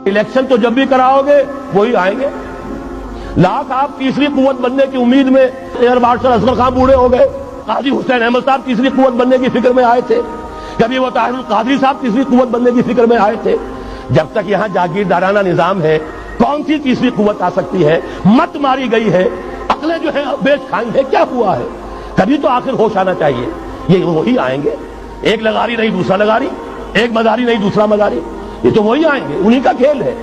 Election تو جب بھی کراؤ گے وہی آئیں گے. لاکھ آپ تیسری قوت بننے کی امید میں ایئر مارشل اصغر خان بوڑھے ہو گئے. قاضی حسین احمد صاحب تیسری قوت بننے کی فکر میں آئے تھے. کبھی وہ طاہر القادری صاحب تیسری قوت بننے کی فکر میں آئے تھے. جب تک یہاں جاگیردارانہ نظام ہے کون سی تیسری قوت آ سکتی ہے؟ مت ماری گئی ہے, عقلیں جو ہے بیچ کھائی ہے. کیا ہوا ہے؟ کبھی تو آخر ہوش آنا چاہیے. یہ وہی آئیں گے, ایک لغاری نہیں دوسرا لغاری, ایک مزاری نہیں دوسرا مزاری. یہ تو وہی آئیں گے, انہی کا کھیل ہے.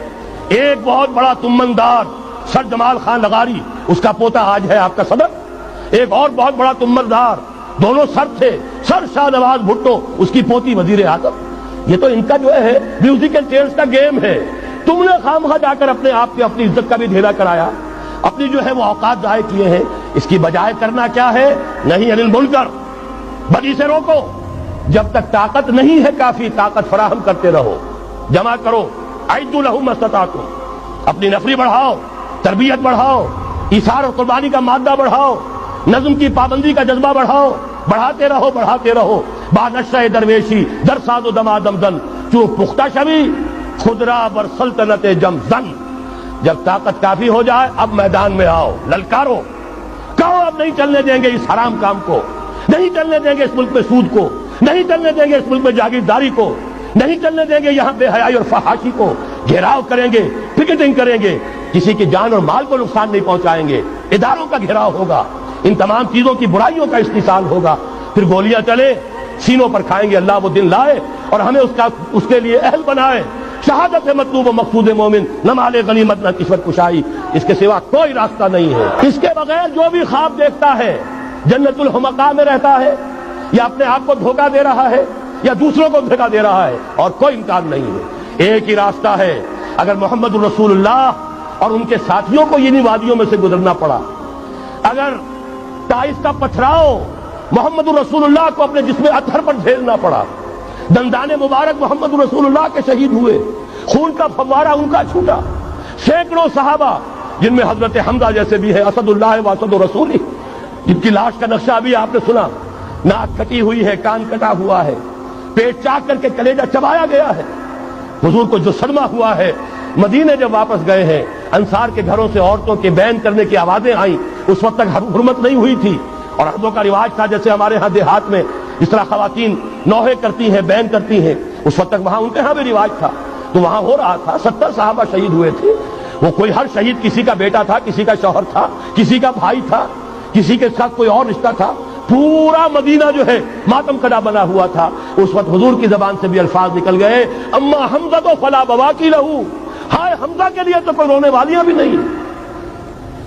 ایک بہت بڑا تمندار سر جمال خان لغاری, اس کا پوتا آج ہے آپ کا صدر. ایک اور بہت بڑا تمندار, دونوں سر تھے, سر شاہ نواز بھٹو, اس کی پوتی وزیر اعظم. یہ تو ان کا جو ہے میوزیکل چیئرز کا گیم ہے. تم نے خامخواہ جا کر اپنے آپ کی اپنی عزت کا بھی ڈھیلا کرایا, اپنی جو ہے وہ اوقات ضائع کیے ہیں. اس کی بجائے کرنا کیا ہے؟ نہیں انل منکر, بدی سے روکو. جب تک طاقت نہیں ہے کافی طاقت فراہم کرتے رہو, جمع کرو. اعدوا لهم ما استطعتم. اپنی نفری بڑھاؤ, تربیت بڑھاؤ, ایثار اور قربانی کا مادہ بڑھاؤ, نظم کی پابندی کا جذبہ بڑھاؤ. بڑھاتے رہو بڑھاتے رہو. با نشہ درویشی در ساز و دما دمدن چوں پختہ شوی خدرا بر سلطنت جم زن. جب طاقت کافی ہو جائے اب میدان میں آؤ, للکارو. کہو اب نہیں چلنے دیں گے اس حرام کام کو, نہیں چلنے دیں گے اس ملک میں سود کو, نہیں چلنے دیں گے اس ملک میں جاگیرداری کو, نہیں چلنے دیں گے یہاں بے حیائی اور فحاشی کو. گھیراؤ کریں گے, پکیٹنگ کریں گے, کسی کی جان اور مال کو نقصان نہیں پہنچائیں گے. اداروں کا گھیراؤ ہوگا, ان تمام چیزوں کی برائیوں کا استحصال ہوگا. پھر گولیاں چلے سینوں پر کھائیں گے. اللہ وہ دن لائے اور ہمیں اس کے لیے اہل بنائے. شہادت مطلوب و مقصود مومن, نہ مال غنیمت نہ کسوت کشائی. اس کے سوا کوئی راستہ نہیں ہے. اس کے بغیر جو بھی خواب دیکھتا ہے جنت الحمقاء میں رہتا ہے, یا اپنے آپ کو دھوکہ دے رہا ہے, یا دوسروں کو دھوکہ دے رہا ہے, اور کوئی امکان نہیں ہے. ایک ہی راستہ ہے. اگر محمد الرسول اللہ اور ان کے ساتھیوں کو انہی وادیوں میں سے گزرنا پڑا, اگر طائف کا پتھراؤ محمد الرسول اللہ کو اپنے جسم اطہر پر جھیلنا پڑا, دندان مبارک محمد الرسول اللہ کے شہید ہوئے, خون کا فوارہ ان کا چھوٹا, سینکڑوں صحابہ جن میں حضرت حمزہ جیسے بھی ہے, اسد اللہ و اسد رسول, جن کی لاش کا نقشہ بھی آپ نے سنا, ناک کٹی ہوئی ہے, کان کٹا ہوا ہے, پیٹ چاک کر کے کلیجہ چبایا گیا ہے. حضور کو جو صدمہ ہوا ہے, مدینے جب واپس گئے ہیں انصار کے گھروں سے عورتوں کے بین کرنے کی آوازیں آئیں. اس وقت تک حرمت نہیں ہوئی تھی, اور عربوں کا رواج تھا جیسے ہمارے ہاں دیہات میں جس طرح خواتین نوحے کرتی ہیں, بین کرتی ہیں, اس وقت تک وہاں ان کے ہاں بھی رواج تھا. تو وہاں ہو رہا تھا. 70 صحابہ شہید ہوئے تھے. وہ کوئی ہر شہید کسی کا بیٹا تھا, کسی کا شوہر تھا, کسی کا بھائی تھا, کسی کے ساتھ کوئی اور رشتہ تھا. پورا مدینہ جو ہے ماتم کدا بنا ہوا تھا. اس وقت حضور کی زبان سے بھی الفاظ نکل گئے, اما حمزہ تو فلا بواکی لہو, ہائے حمزہ کے لیے تو کوئی رونے والیاں بھی نہیں.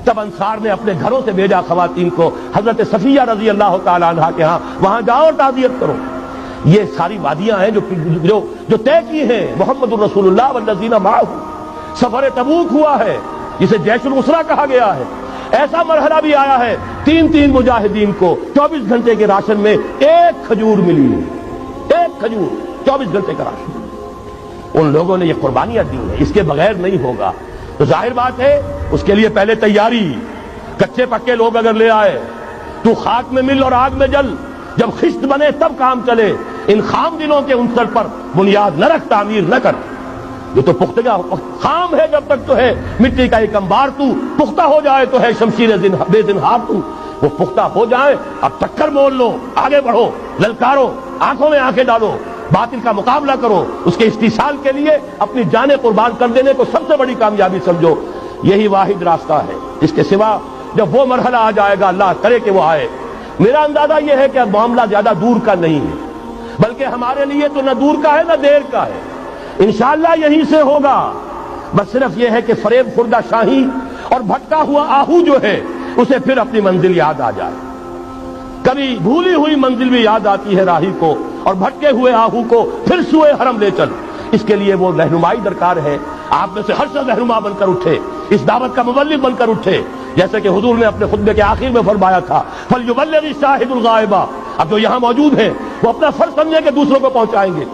تب انصار نے اپنے گھروں سے بھیجا خواتین کو حضرت صفیہ رضی اللہ تعالی عنہا کے ہاں, وہاں جاؤ اور تعزیت کرو. یہ ساری وادیاں ہیں جو طے کی ہیں. محمد الرسول اللہ والذین معہ, سفر تبوک ہوا ہے جسے جیش الاسرہ کہا گیا ہے. ایسا مرحلہ بھی آیا ہے 3 مجاہدین کو 24 گھنٹے کے راشن میں ایک کھجور ملی, ایک کھجور, 24 گھنٹے کا راشن. ان لوگوں نے یہ قربانیاں دی ہیں, اس کے بغیر نہیں ہوگا. تو ظاہر بات ہے اس کے لیے پہلے تیاری. کچے پکے لوگ اگر لے آئے, تو خاک میں مل اور آگ میں جل, جب خشت بنے تب کام چلے. ان خام دلوں کے عنصر پر بنیاد نہ رکھ, تعمیر نہ کر. یہ تو پختگا خام ہے جب تک تو ہے مٹی کا ایک انبار, تو پختہ ہو جائے تو ہے شمشیر بے زنہار. تو وہ پختہ ہو جائے, اب ٹکر مول لو, آگے بڑھو, للکارو, آنکھوں میں آنکھیں ڈالو, باطل کا مقابلہ کرو. اس کے استحصال کے لیے اپنی جانیں قربان کر دینے کو سب سے بڑی کامیابی سمجھو. یہی واحد راستہ ہے. اس کے سوا جب وہ مرحلہ آ جائے گا, اللہ کرے کہ وہ آئے, میرا اندازہ یہ ہے کہ اب معاملہ زیادہ دور کا نہیں ہے, بلکہ ہمارے لیے تو نہ دور کا ہے نہ دیر کا ہے. انشاءاللہ یہیں سے ہوگا. بس صرف یہ ہے کہ فریب خوردہ شاہی اور بھٹکا ہوا آہو جو ہے اسے پھر اپنی منزل یاد آ جائے. کبھی بھولی ہوئی منزل بھی یاد آتی ہے راہی کو, اور بھٹکے ہوئے آہو کو پھر سوئے حرم لے چل. اس کے لیے وہ رہنمائی درکار ہے. آپ میں سے ہر شخص رہنما بن کر اٹھے, اس دعوت کا مبلغ بن کر اٹھے, جیسے کہ حضور نے اپنے خطبے کے آخر میں فرمایا تھا, فَلْيُبَلِّغِ الشَّاهِدُ الْغَائِبَ. اب جو یہاں موجود ہیں وہ اپنا فرض سمجھیں کہ دوسروں کو پہنچائیں گے.